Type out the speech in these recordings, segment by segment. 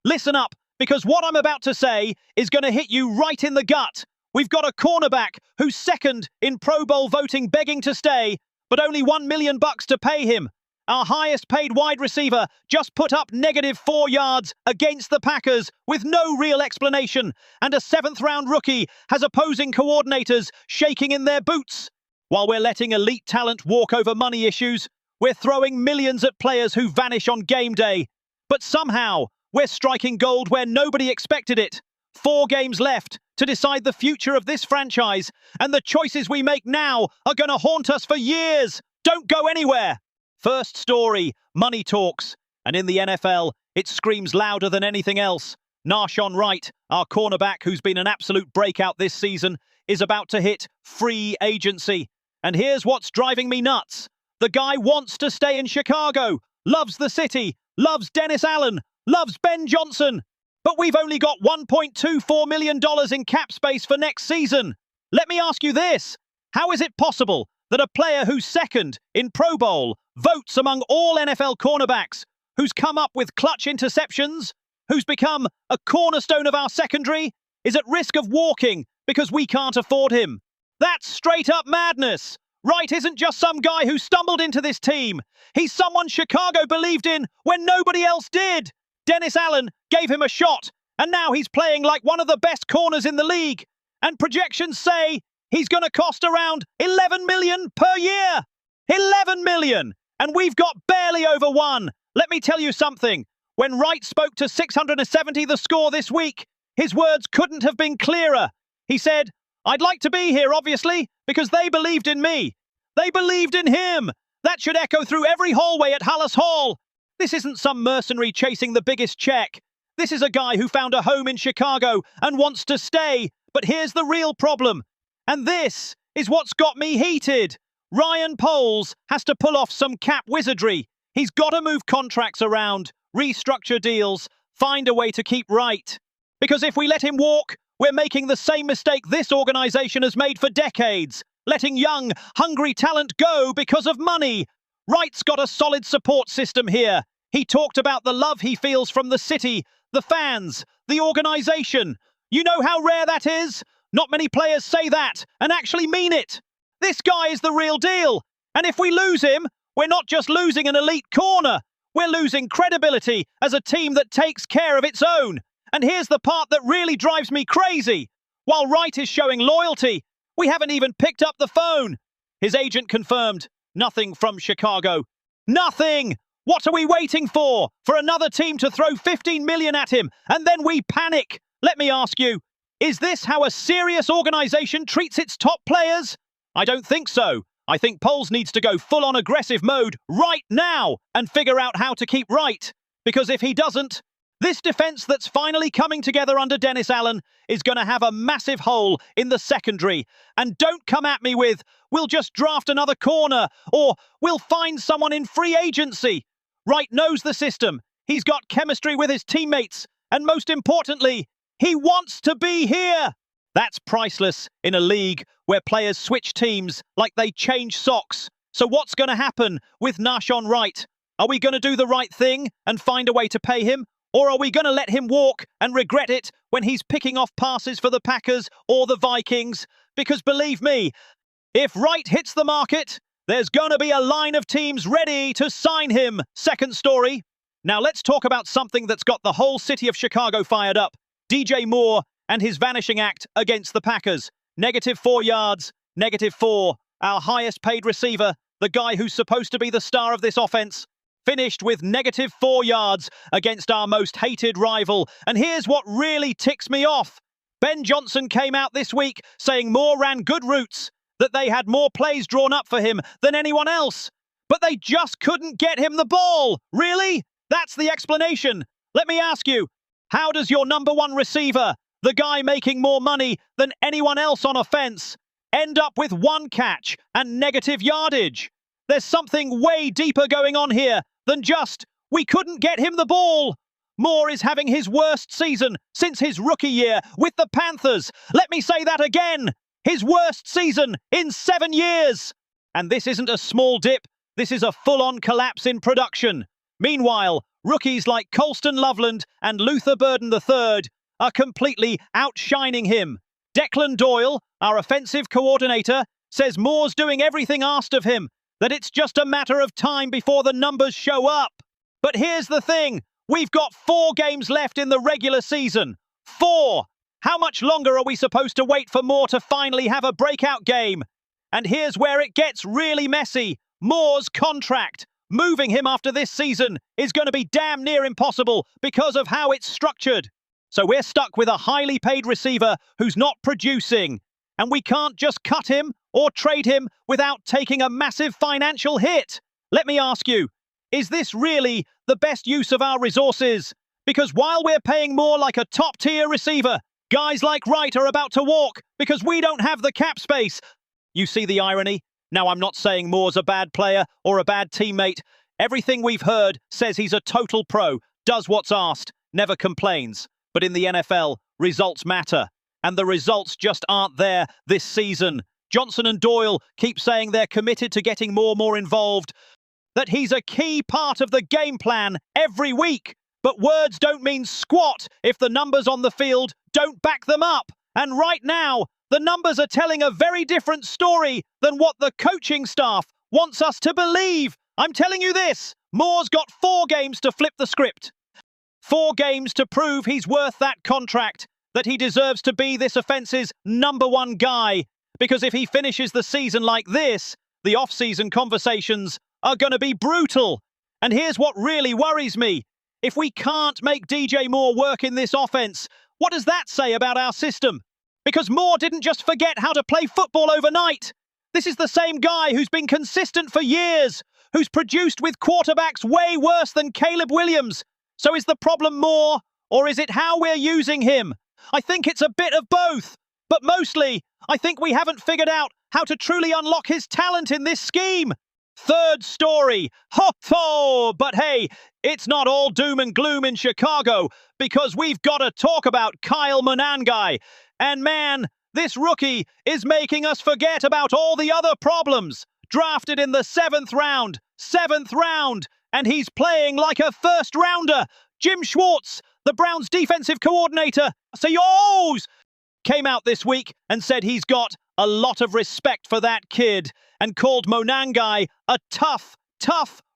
Listen up, because what I'm about to say is going to hit you right in the gut. We've got a cornerback who's second in Pro Bowl voting begging to stay, but only $1 million to pay him. Our highest paid wide receiver just put up -4 yards against the Packers with no real explanation, and a 7th-round rookie has opposing coordinators shaking in their boots. While we're letting elite talent walk over money issues, we're throwing millions at players who vanish on game day. But somehow, we're striking gold where nobody expected it. 4 games left to decide the future of this franchise, and the choices we make now are going to haunt us for years. Don't go anywhere! First story, money talks. And in the NFL, it screams louder than anything else. Nahshon Wright, our cornerback who's been an absolute breakout this season, is about to hit free agency. And here's what's driving me nuts. The guy wants to stay in Chicago, loves the city, loves Dennis Allen, loves Ben Johnson. But we've only got $1.24 million in cap space for next season. Let me ask you this. How is it possible that a player who's second in Pro Bowl votes among all NFL cornerbacks, who's come up with clutch interceptions, who's become a cornerstone of our secondary, is at risk of walking because we can't afford him? That's straight-up madness. Wright isn't just some guy who stumbled into this team. He's someone Chicago believed in when nobody else did. Dennis Allen gave him a shot, and now he's playing like one of the best corners in the league. And projections say he's going to cost around $11 million per year. $11 million! And we've got barely over 1. Let me tell you something. When Wright spoke to 670 The Score this week, his words couldn't have been clearer. He said, "I'd like to be here, obviously, because they believed in me. They believed in him." That should echo through every hallway at Hallis Hall. This isn't some mercenary chasing the biggest check. This is a guy who found a home in Chicago and wants to stay. But here's the real problem. And this is what's got me heated. Ryan Poles has to pull off some cap wizardry. He's got to move contracts around, restructure deals, find a way to keep Wright. Because if we let him walk, we're making the same mistake this organization has made for decades, letting young, hungry talent go because of money. Wright's got a solid support system here. He talked about the love he feels from the city, the fans, the organization. You know how rare that is? Not many players say that and actually mean it. This guy is the real deal. And if we lose him, we're not just losing an elite corner. We're losing credibility as a team that takes care of its own. And here's the part that really drives me crazy. While Wright is showing loyalty, we haven't even picked up the phone. His agent confirmed nothing from Chicago. Nothing! What are we waiting for? For another team to throw $15 million at him and then we panic? Let me ask you, is this how a serious organization treats its top players? I don't think so. I think Poles needs to go full-on aggressive mode right now and figure out how to keep Wright. Because if he doesn't, this defense that's finally coming together under Dennis Allen is going to have a massive hole in the secondary. And don't come at me with, we'll just draft another corner, or we'll find someone in free agency. Wright knows the system. He's got chemistry with his teammates. And most importantly, he wants to be here. That's priceless in a league where players switch teams like they change socks. So what's going to happen with Nahshon Wright? Are we going to do the right thing and find a way to pay him? Or are we going to let him walk and regret it when he's picking off passes for the Packers or the Vikings? Because believe me, if Wright hits the market, there's going to be a line of teams ready to sign him. Second story. Now let's talk about something that's got the whole city of Chicago fired up. DJ Moore and his vanishing act against the Packers. -4 yards, -4. Our highest paid receiver, the guy who's supposed to be the star of this offense, finished with -4 yards against our most hated rival. And here's what really ticks me off. Ben Johnson came out this week saying Moore ran good routes, that they had more plays drawn up for him than anyone else. But they just couldn't get him the ball. Really? That's the explanation. Let me ask you, how does your number 1 receiver, the guy making more money than anyone else on offense, end up with 1 catch and negative yardage? There's something way deeper going on here than just, we couldn't get him the ball. Moore is having his worst season since his rookie year with the Panthers. Let me say that again. His worst season in 7 years. And this isn't a small dip. This is a full-on collapse in production. Meanwhile, Rookies like Colston Loveland and Luther Burden III are completely outshining him. Declan Doyle, our offensive coordinator, says Moore's doing everything asked of him, that it's just a matter of time before the numbers show up. But here's the thing, we've got 4 games left in the regular season. 4! How much longer are we supposed to wait for Moore to finally have a breakout game? And here's where it gets really messy. Moore's contract. Moving him after this season is going to be damn near impossible because of how it's structured. So we're stuck with a highly paid receiver who's not producing. And we can't just cut him or trade him without taking a massive financial hit. Let me ask you, is this really the best use of our resources? Because while we're paying Moore like a top-tier receiver, guys like Wright are about to walk because we don't have the cap space. You see the irony? Now, I'm not saying Moore's a bad player or a bad teammate. Everything we've heard says he's a total pro, does what's asked, never complains. But in the NFL, results matter. And the results just aren't there this season. Johnson and Doyle keep saying they're committed to getting more involved, that he's a key part of the game plan every week. But words don't mean squat if the numbers on the field don't back them up. And right now, the numbers are telling a very different story than what the coaching staff wants us to believe. I'm telling you this, Moore's got 4 games to flip the script. 4 games to prove he's worth that contract, that he deserves to be this offense's #1 guy. Because if he finishes the season like this, the off-season conversations are going to be brutal. And here's what really worries me. If we can't make DJ Moore work in this offense, what does that say about our system? Because Moore didn't just forget how to play football overnight. This is the same guy who's been consistent for years, who's produced with quarterbacks way worse than Caleb Williams. So is the problem Moore, or is it how we're using him? I think it's a bit of both. But mostly, I think we haven't figured out how to truly unlock his talent in this scheme. Third story. Ho-ho! But hey, it's not all doom and gloom in Chicago, because we've got to talk about Kyle Monangai. And man, this rookie is making us forget about all the other problems. Drafted in the 7th round, and he's playing like a first-rounder. Jim Schwartz, the Browns' defensive coordinator, came out this week and said he's got a lot of respect for that kid and called Monangai a tough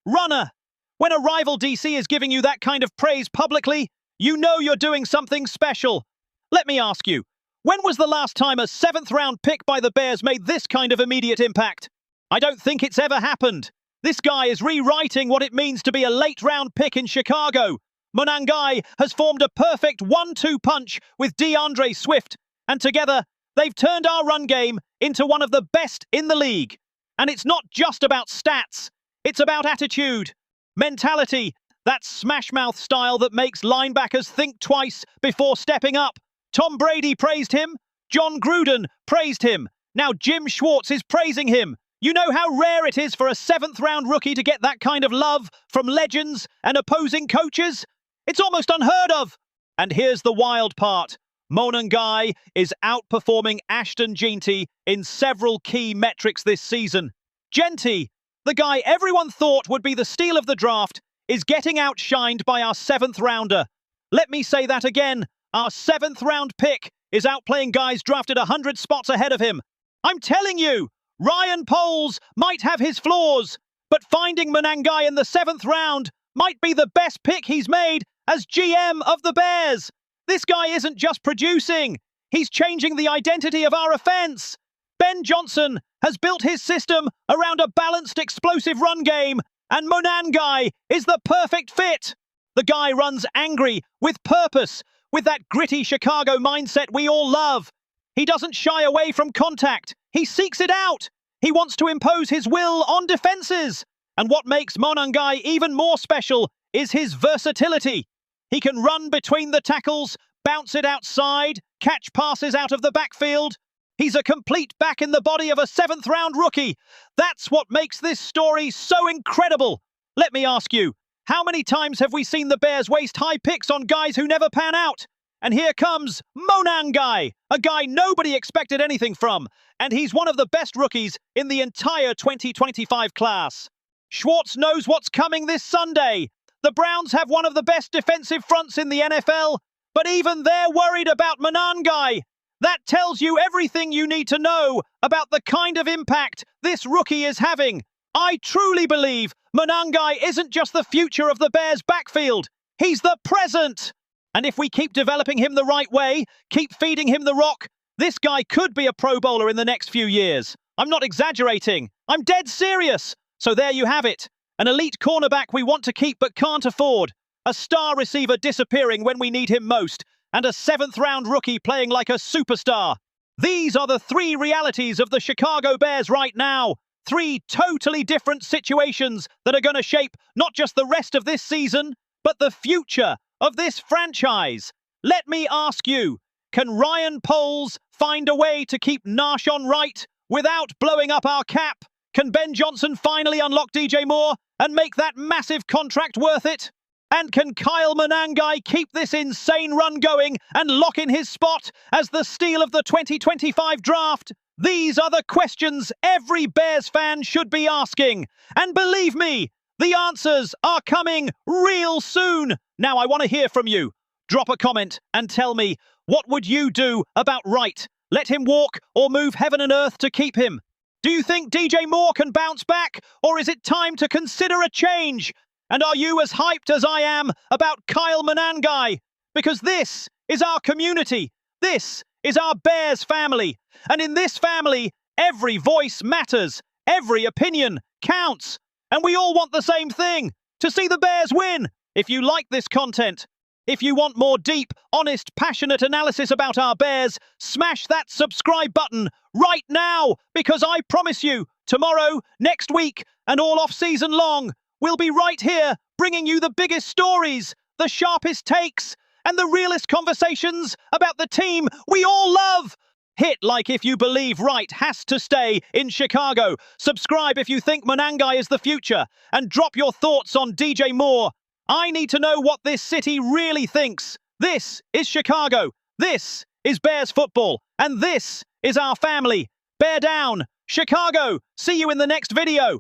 runner. When a rival DC is giving you that kind of praise publicly, you know you're doing something special. Let me ask you, when was the last time a 7th-round pick by the Bears made this kind of immediate impact? I don't think it's ever happened. This guy is rewriting what it means to be a late-round pick in Chicago. Monangai has formed a perfect 1-2 punch with DeAndre Swift, and together, they've turned our run game into one of the best in the league. And it's not just about stats. It's about attitude, mentality, that smash-mouth style that makes linebackers think twice before stepping up. Tom Brady praised him. John Gruden praised him. Now Jim Schwartz is praising him. You know how rare it is for a 7th-round rookie to get that kind of love from legends and opposing coaches? It's almost unheard of. And here's the wild part. Monangai is outperforming Ashton Jeanty in several key metrics this season. Jeanty, the guy everyone thought would be the steal of the draft, is getting outshined by our 7th-rounder. Let me say that again. Our 7th-round pick is outplaying guys drafted 100 spots ahead of him. I'm telling you, Ryan Poles might have his flaws, but finding Monangai in the 7th round might be the best pick he's made as GM of the Bears. This guy isn't just producing, he's changing the identity of our offense. Ben Johnson has built his system around a balanced, explosive run game, and Monangai is the perfect fit. The guy runs angry, with purpose, with that gritty Chicago mindset we all love. He doesn't shy away from contact. He seeks it out. He wants to impose his will on defenses. And what makes Monangai even more special is his versatility. He can run between the tackles, bounce it outside, catch passes out of the backfield. He's a complete back in the body of a 7th-round rookie. That's what makes this story so incredible. Let me ask you, how many times have we seen the Bears waste high picks on guys who never pan out? And here comes Monangai, a guy nobody expected anything from, and he's one of the best rookies in the entire 2025 class. Schwartz knows what's coming this Sunday. The Browns have one of the best defensive fronts in the NFL, but even they're worried about Manangai. That tells you everything you need to know about the kind of impact this rookie is having. I truly believe Manangai isn't just the future of the Bears' backfield. He's the present. And if we keep developing him the right way, keep feeding him the rock, this guy could be a Pro Bowler in the next few years. I'm not exaggerating. I'm dead serious. So there you have it. An elite cornerback we want to keep but can't afford. A star receiver disappearing when we need him most. And a 7th-round rookie playing like a superstar. These are the 3 realities of the Chicago Bears right now. 3 totally different situations that are going to shape not just the rest of this season, but the future of this franchise. Let me ask you, can Ryan Poles find a way to keep Nahshon right without blowing up our cap? Can Ben Johnson finally unlock DJ Moore and make that massive contract worth it? And can Kyle Manangai keep this insane run going and lock in his spot as the steal of the 2025 draft? These are the questions every Bears fan should be asking. And believe me, the answers are coming real soon. Now I want to hear from you. Drop a comment and tell me, what would you do about Wright? Let him walk or move heaven and earth to keep him? Do you think DJ Moore can bounce back, or is it time to consider a change? And are you as hyped as I am about Kyle Manangai? Because this is our community. This is our Bears family. And in this family, every voice matters. Every opinion counts. And we all want the same thing, to see the Bears win. If you like this content, if you want more deep, honest, passionate analysis about our Bears, smash that subscribe button right now, because I promise you, tomorrow, next week, and all off-season long, we'll be right here bringing you the biggest stories, the sharpest takes, and the realest conversations about the team we all love. Hit like if you believe Wright has to stay in Chicago. Subscribe if you think Manangai is the future. And drop your thoughts on DJ Moore. I need to know what this city really thinks. This is Chicago. This is Bears football. And this is our family. Bear down. Chicago. See you in the next video.